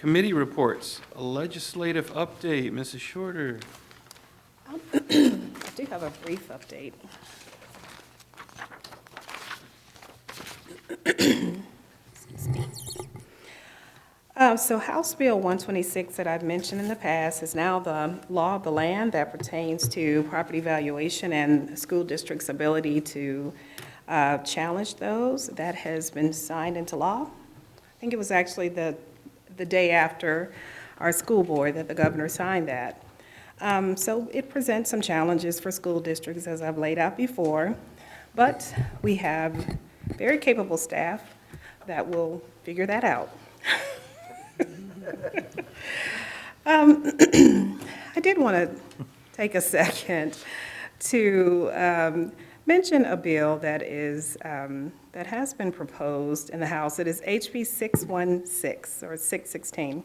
Committee reports, a legislative update, Mrs. Shorter. I do have a brief update. Excuse me. So House Bill 126 that I've mentioned in the past is now the law of the land that pertains to property valuation and school districts' ability to challenge those. That has been signed into law. I think it was actually the day after our school board that the governor signed that. So it presents some challenges for school districts, as I've laid out before, but we have very capable staff that will figure that out. I did want to take a second to mention a bill that has been proposed in the House. It is HB 616 or 616.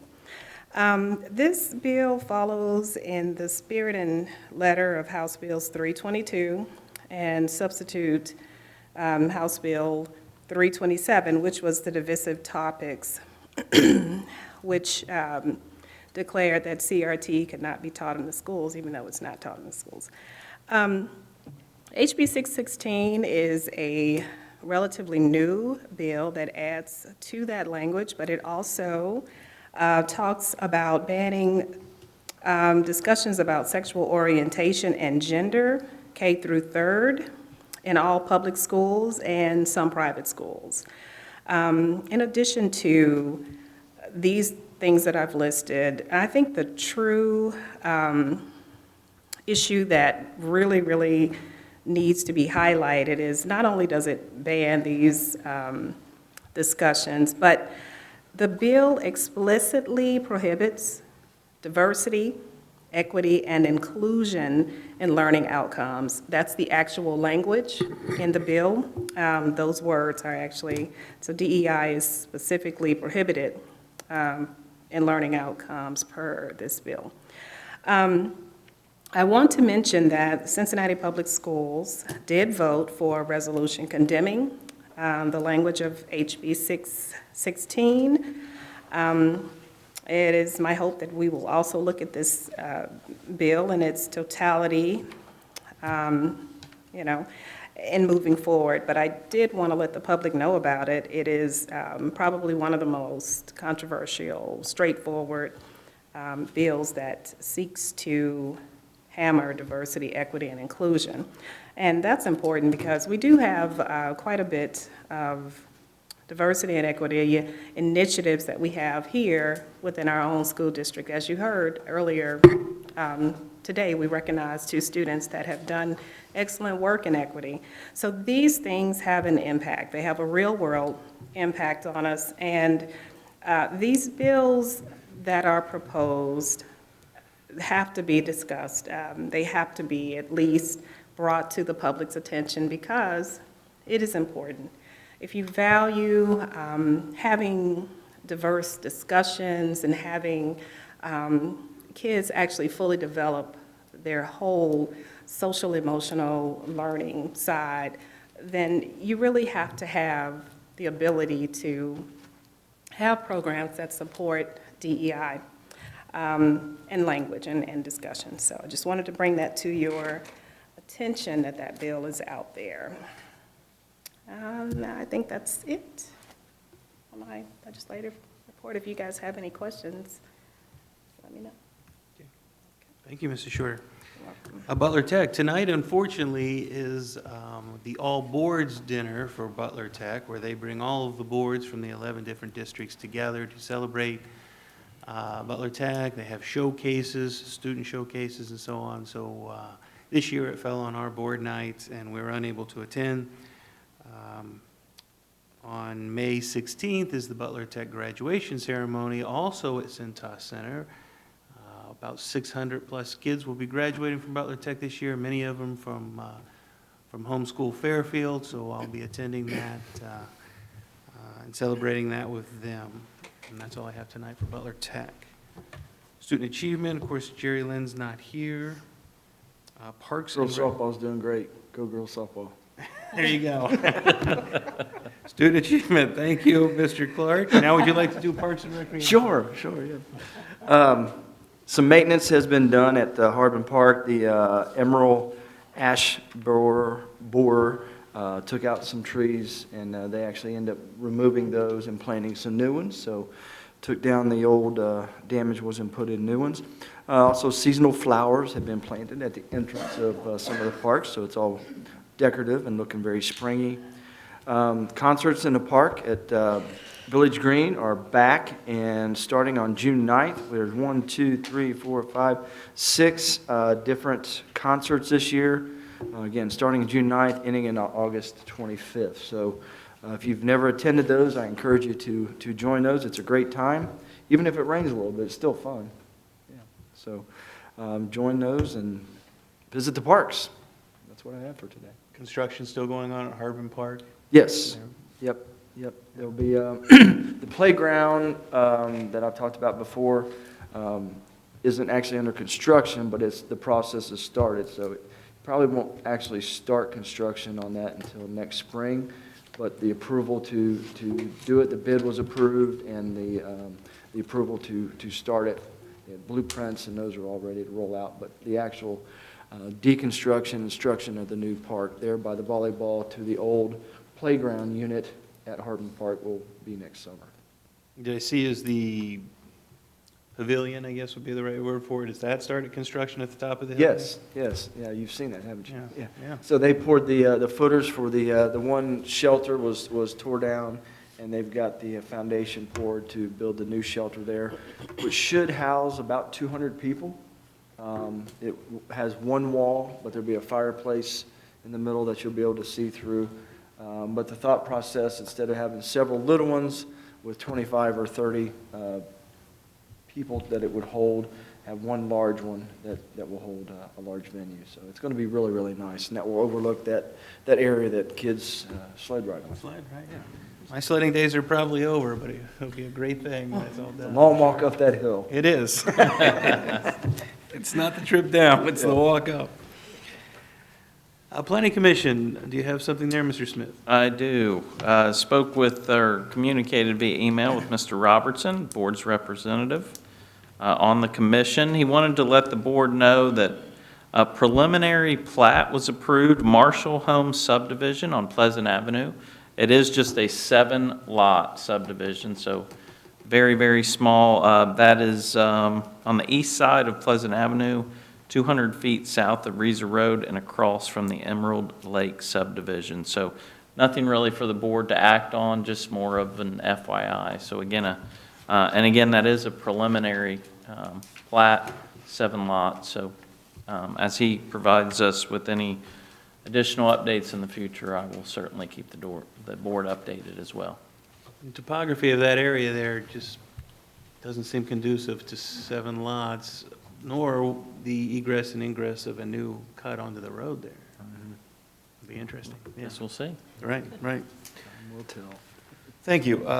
This bill follows in the spirit and letter of House Bills 322 and substitute House Bill 327, which was the divisive topics, which declared that CRT could not be taught in the schools, even though it's not taught in the schools. HB 616 is a relatively new bill that adds to that language, but it also talks about banning discussions about sexual orientation and gender, K through third, in all public schools and some private schools. In addition to these things that I've listed, I think the true issue that really needs to be highlighted is not only does it ban these discussions, but the bill explicitly prohibits diversity, equity, and inclusion in learning outcomes. That's the actual language in the bill. Those words are actually, so DEI is specifically prohibited in learning outcomes per this bill. I want to mention that Cincinnati Public Schools did vote for a resolution condemning the language of HB 616. It is my hope that we will also look at this bill in its totality, in moving forward. But I did want to let the public know about it. It is probably one of the most controversial, straightforward bills that seeks to hammer diversity, equity, and inclusion. And that's important because we do have quite a bit of diversity and equity initiatives that we have here within our own school district. As you heard earlier today, we recognize 2 students that have done excellent work in equity. So these things have an impact. They have a real-world impact on us. And these bills that are proposed have to be discussed. They have to be at least brought to the public's attention because it is important. If you value having diverse discussions and having kids actually fully develop their whole social emotional learning side, then you really have to have the ability to have programs that support DEI and language and discussion. So I just wanted to bring that to your attention that bill is out there. I think that's it on my legislative report. If you guys have any questions, let me know. Thank you, Mrs. Shorter. Butler Tech, tonight unfortunately is the all boards dinner for Butler Tech, where they bring all of the boards from the 11 different districts together to celebrate Butler Tech. They have showcases, student showcases and so on. So this year it fell on our board night and we were unable to attend. On May 16th is the Butler Tech graduation ceremony, also at Cintas Center. About 600 plus kids will be graduating from Butler Tech this year, many of them from homeschool Fairfield, so I'll be attending that and celebrating that with them. And that's all I have tonight for Butler Tech. Student achievement, of course, Jerry Lynn's not here. Parks and Girls softball's doing great. Go girls softball. There you go. Student achievement, thank you, Mr. Clark. Now would you like to do Parks and Recreation? Sure, yeah. Some maintenance has been done at Harbin Park. The emerald ash borer took out some trees, and they actually ended up removing those and planting some new ones. So took down the old damaged ones and put in new ones. Also, seasonal flowers have been planted at the entrance of some of the parks, so it's all decorative and looking very springy. Concerts in the park at Village Green are back, and starting on June 9th, there's 6 different concerts this year. Again, starting June 9th, ending in August 25th. So if you've never attended those, I encourage you to join those. It's a great time. Even if it rains a little bit, it's still fun. Yeah. So join those and visit the parks. That's what I have for today. Construction still going on at Harbin Park? Yes. Yep. There'll be the playground that I've talked about before isn't actually under construction, but the process has started. So it probably won't actually start construction on that until next spring. But the approval to do it, the bid was approved, and the approval to start it, blueprints and those are all ready to roll out. But the actual deconstruction and construction of the new park there by the volleyball to the old playground unit at Harbin Park will be next summer. Did I see is the pavilion, I guess would be the right word for it, is that started construction at the top of the hill? Yes. Yeah, you've seen that, haven't you? Yeah. So they poured the footers for the one shelter was tore down, and they've got the foundation poured to build the new shelter there, which should house about 200 people. It has one wall, but there'll be a fireplace in the middle that you'll be able to see through. But the thought process, instead of having several little ones with 25 or 30 people that it would hold, have one large one that will hold a large venue. So it's going to be really, really nice, and that will overlook that area that kids sled ride on. Sled, right, yeah. My sledding days are probably over, but it'll be a great thing when it's all The done. long walk up that hill. It is. It's not the trip down, it's the walk up. Planning Commission, do you have something there, Mr. Smith? I do. Spoke with, or communicated via email with Mr. Robertson, board's representative, on the commission. He wanted to let the board know that a preliminary plat was approved, Marshall Homes subdivision on Pleasant Avenue. It is just a 7-lot subdivision, so very, very small. That is on the east side of Pleasant Avenue, 200 feet south of Reeser Road and across from the Emerald Lake subdivision. So nothing really for the board to act on, just more of an FYI. So again, and again, that is a preliminary plat, 7 lots. So as he provides us with any additional updates in the future, I will certainly keep the board updated as well. The topography of that area there just doesn't seem conducive to 7 lots, nor the egress and ingress of a new cut onto the road there. It'll be interesting. Yes, we'll see. Right. We'll tell. Thank you.